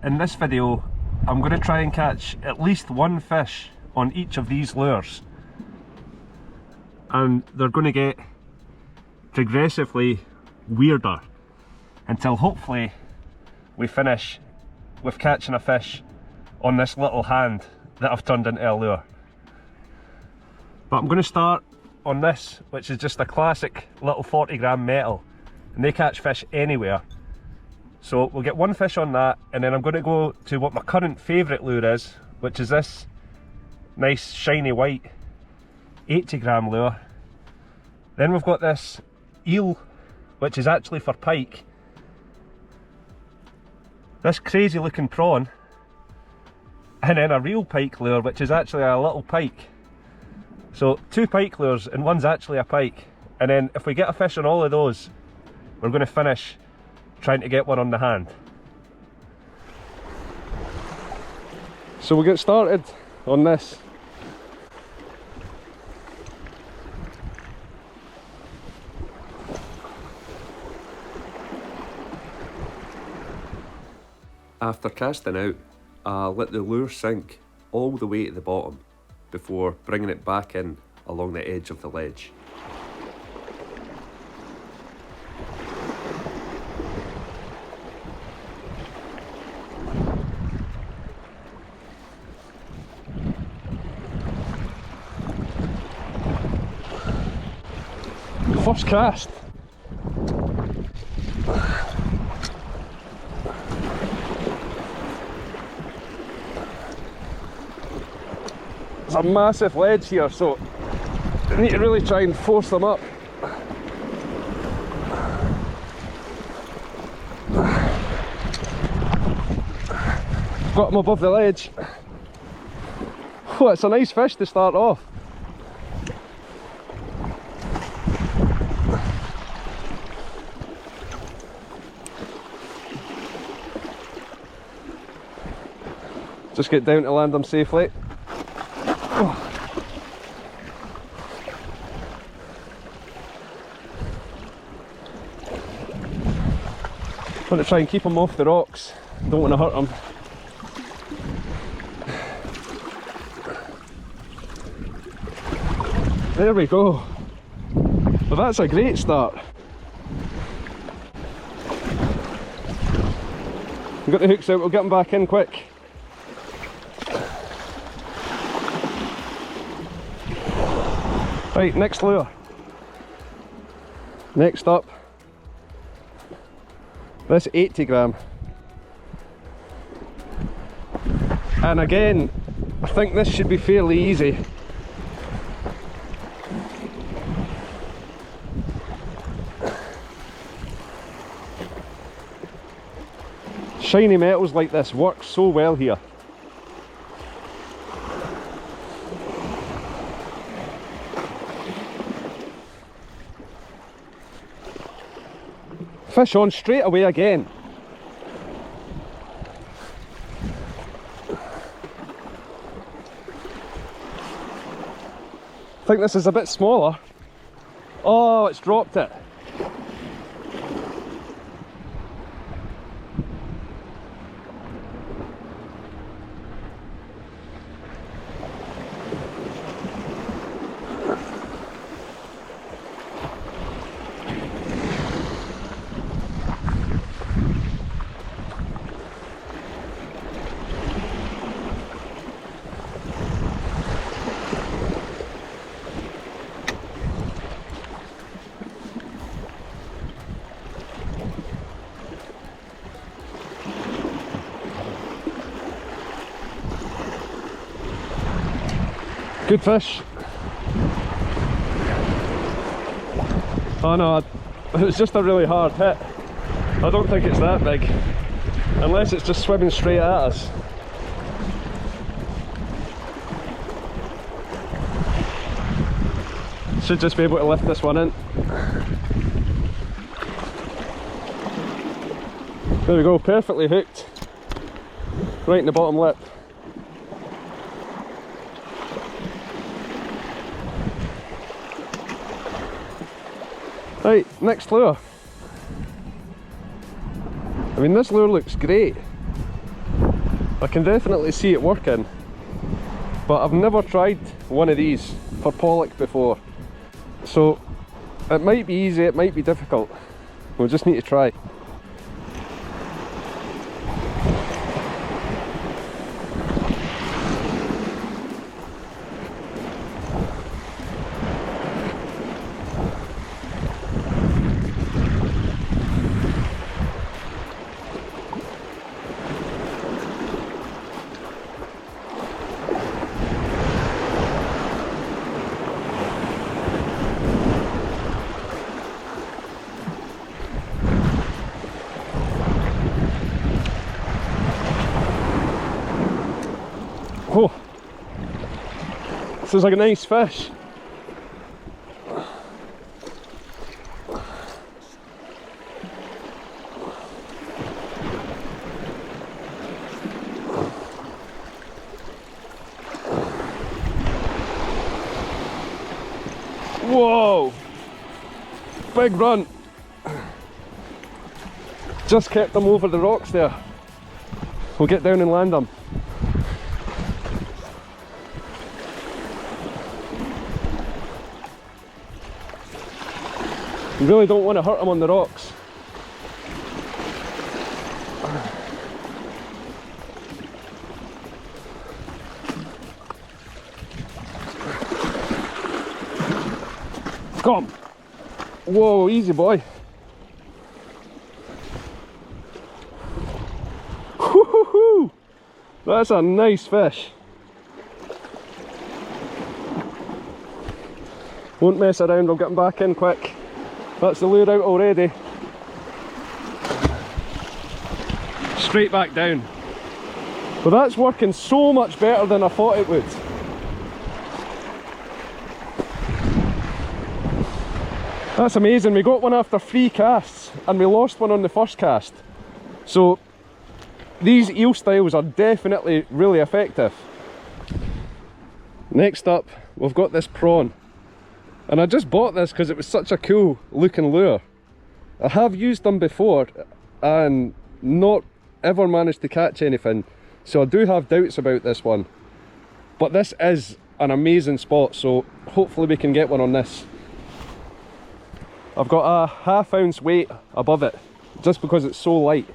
In this video, I'm going to try and catch at least one fish on each of these lures, and they're going to get progressively weirder until hopefully we finish with catching a fish on this little hand that I've turned into a lure. But I'm going to start on this, which is just a classic little 40-gram metal, and they catch fish anywhere. So we'll get one fish on that, and then I'm going to go to what my current favourite lure is, which is this nice shiny white 80-gram lure. Then we've got this eel, which is actually for pike. This crazy looking prawn, and then a real pike lure, which is actually a little pike. So two pike lures and one's actually a pike. And then if we get a fish on all of those, we're going to finish trying to get one on the hand. So we'll get started on this. After casting out, I let the lure sink all the way to the bottom before bringing it back in along the edge of the ledge. First cast. There's a massive ledge here, so I need to really try and force them up. Got them above the ledge. Oh, it's a nice fish to start off. Just get down to land them safely. Oh. Want to try and keep them off the rocks. Don't want to hurt them. There we go. Well, that's a great start. We've got the hooks out, we'll get them back in quick. Right, next lure. Next up, this 80-gram. And again, I think this should be fairly easy. Shiny metals like this work so well here. Fish on straight away again. I think this is a bit smaller. Oh, it's dropped it. Good fish. Oh no, it was just a really hard hit. I don't think it's that big, unless it's just swimming straight at us. Should just be able to lift this one in. There we go, perfectly hooked. Right in the bottom lip. Right, next lure. I mean, this lure looks great. I can definitely see it working, but I've never tried one of these for pollock before, so it might be easy, it might be difficult. We'll just need to try. Oh, this is like a nice fish. Whoa, big run. Just kept them over the rocks there. We'll get down and land them. You really don't want to hurt them on the rocks. Come! Whoa, easy boy. Woo-hoo-hoo! That's a nice fish. Won't mess around, we'll get him back in quick. That's the lure out already. Straight back down. But that's working so much better than I thought it would. That's amazing. We got one after 3 casts and we lost one on the first cast. So these eel styles are definitely really effective. Next up, we've got this prawn. And I just bought this because it was such a cool looking lure. I have used them before and not ever managed to catch anything, so I do have doubts about this one. But this is an amazing spot, so hopefully we can get one on this. I've got a ½ ounce weight above it, just because it's so light.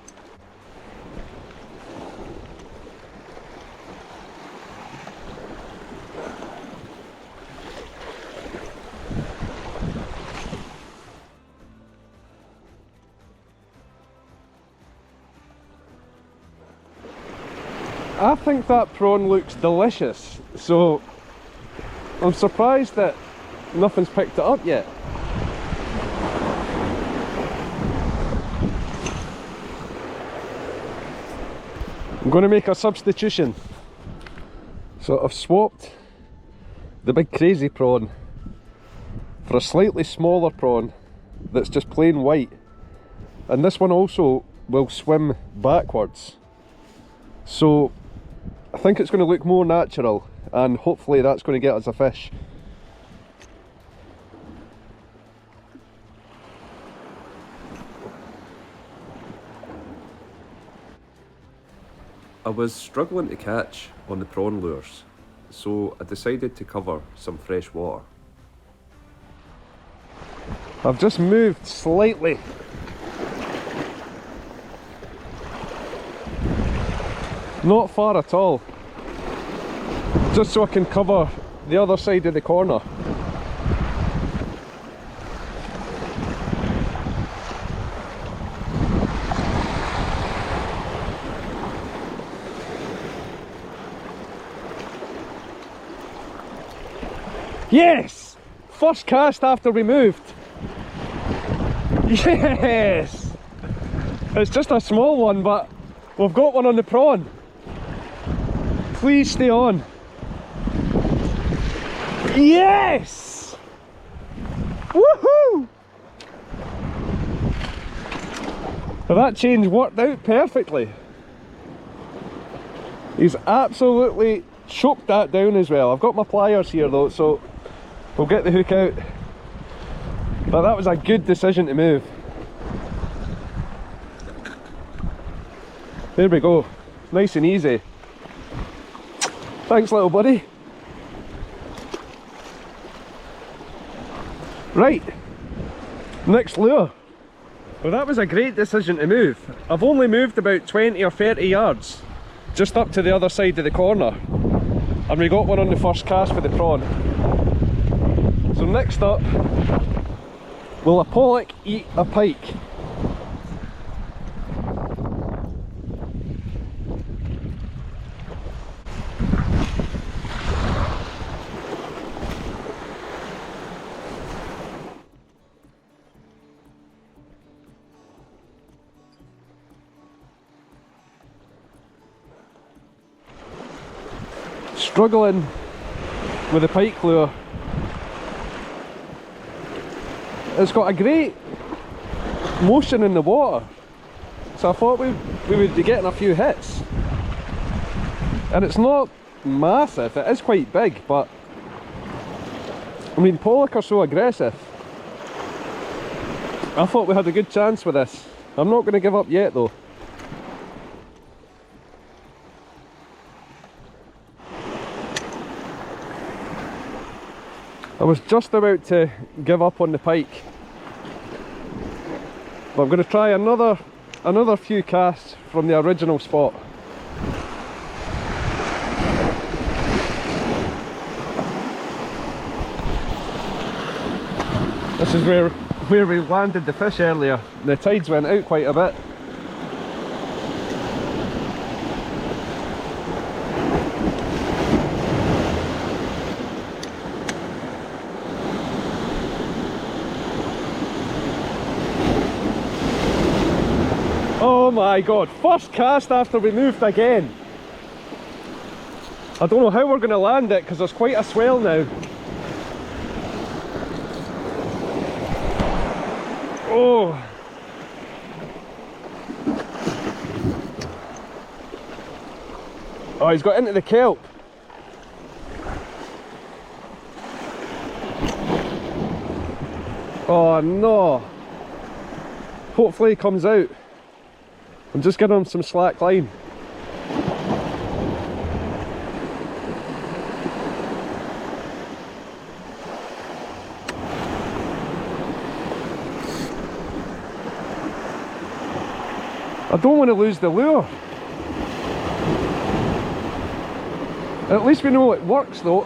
I think that prawn looks delicious, so I'm surprised that nothing's picked it up yet. I'm going to make a substitution. So I've swapped the big crazy prawn for a slightly smaller prawn that's just plain white, and this one also will swim backwards. So I think it's going to look more natural, and hopefully that's going to get us a fish. I was struggling to catch on the prawn lures, so I decided to cover some fresh water. I've just moved slightly. Not far at all, just so I can cover the other side of the corner. Yes! First cast after we moved. Yes! It's just a small one, but we've got one on the prawn. Please stay on. Yes! Woohoo! Now that change worked out perfectly. He's absolutely choked that down as well. I've got my pliers here though, so we'll get the hook out. But that was a good decision to move. There we go. Nice and easy. Thanks, little buddy. Right, next lure. Well, that was a great decision to move. I've only moved about 20 or 30 yards, just up to the other side of the corner. And we got one on the first cast for the prawn. So next up, will a pollock eat a pike? Struggling with the pike lure. It's got a great motion in the water, so I thought we would be getting a few hits. And it's not massive, it is quite big, but I mean, pollock are so aggressive. I thought we had a good chance with this. I'm not going to give up yet though. I was just about to give up on the pike, but I'm going to try another few casts from the original spot. This is where we landed the fish earlier. The tides went out quite a bit. Oh my god, first cast after we moved again. I don't know how we're going to land it because there's quite a swell now. Oh. Oh, he's got into the kelp. Oh no. Hopefully he comes out. I'm just giving him some slack line. I don't want to lose the lure. At least we know it works though.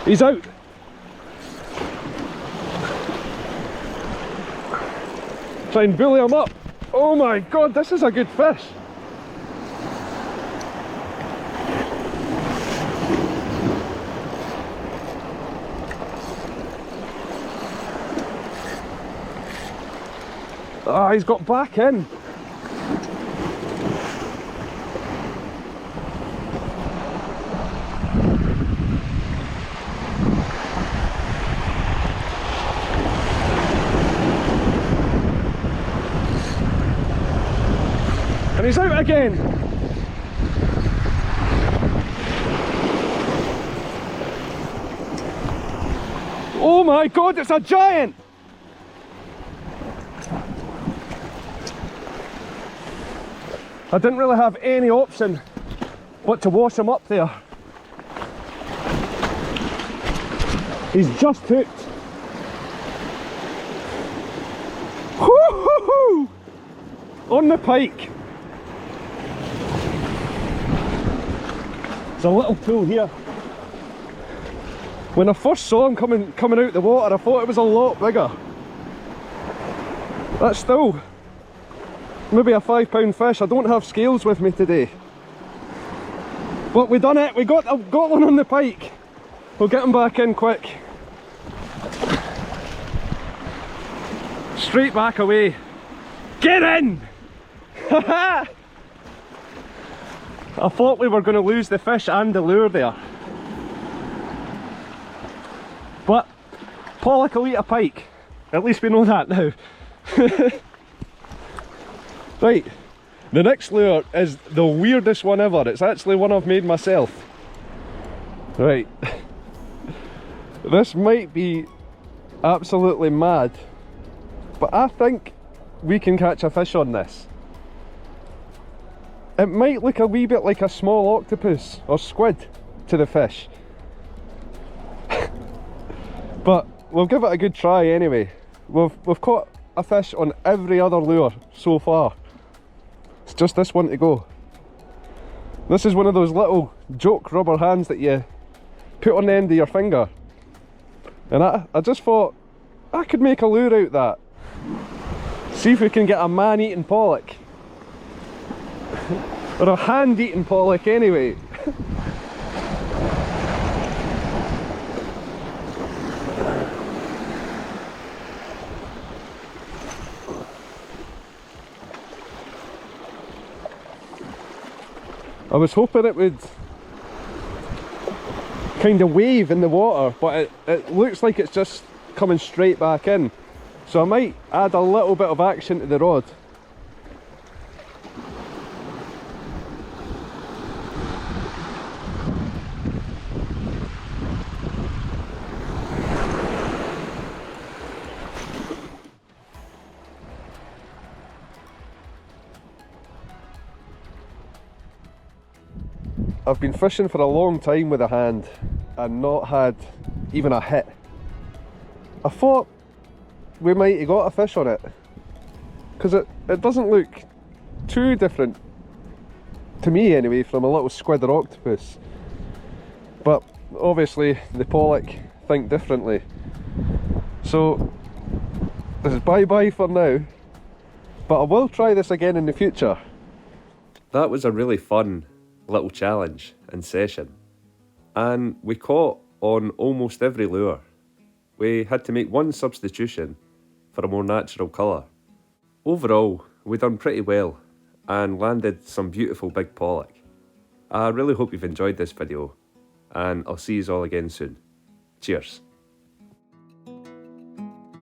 He's out. Try and bully him up. Oh my god, this is a good fish. Ah, he's got back in. And he's out again. Oh my god, it's a giant! I didn't really have any option but to wash him up there. He's just hooked. Woo-hoo-hoo! On the pike. There's a little pool here. When I first saw him coming out the water, I thought it was a lot bigger. That's still maybe a £5 fish. I don't have scales with me today. But we done it, we got one on the pike. We'll get him back in quick. Straight back away. Get in! Haha! I thought we were going to lose the fish and the lure there. But pollock will eat a pike. At least we know that now. Right, the next lure is the weirdest one ever. It's actually one I've made myself. Right. This might be absolutely mad, but I think we can catch a fish on this. It might look a wee bit like a small octopus or squid to the fish. But we'll give it a good try anyway. We've caught a fish on every other lure so far. It's just this one to go. This is one of those little joke rubber hands that you put on the end of your finger. And I just thought I could make a lure out that. See if we can get a man-eating pollock. Or a hand-eating pollock anyway. I was hoping it would kind of wave in the water, but it looks like it's just coming straight back in. So I might add a little bit of action to the rod. I've been fishing for a long time with a hand and not had even a hit. I thought we might have got a fish on it because it doesn't look too different to me anyway from a little squid or octopus, but obviously the pollock think differently. So this is bye bye for now, but I will try this again in the future. That was a really fun little challenge and session, and we caught on almost every lure. We had to make one substitution for a more natural colour. Overall, we done pretty well and landed some beautiful big pollock. I really hope you've enjoyed this video, and I'll see you all again soon. Cheers.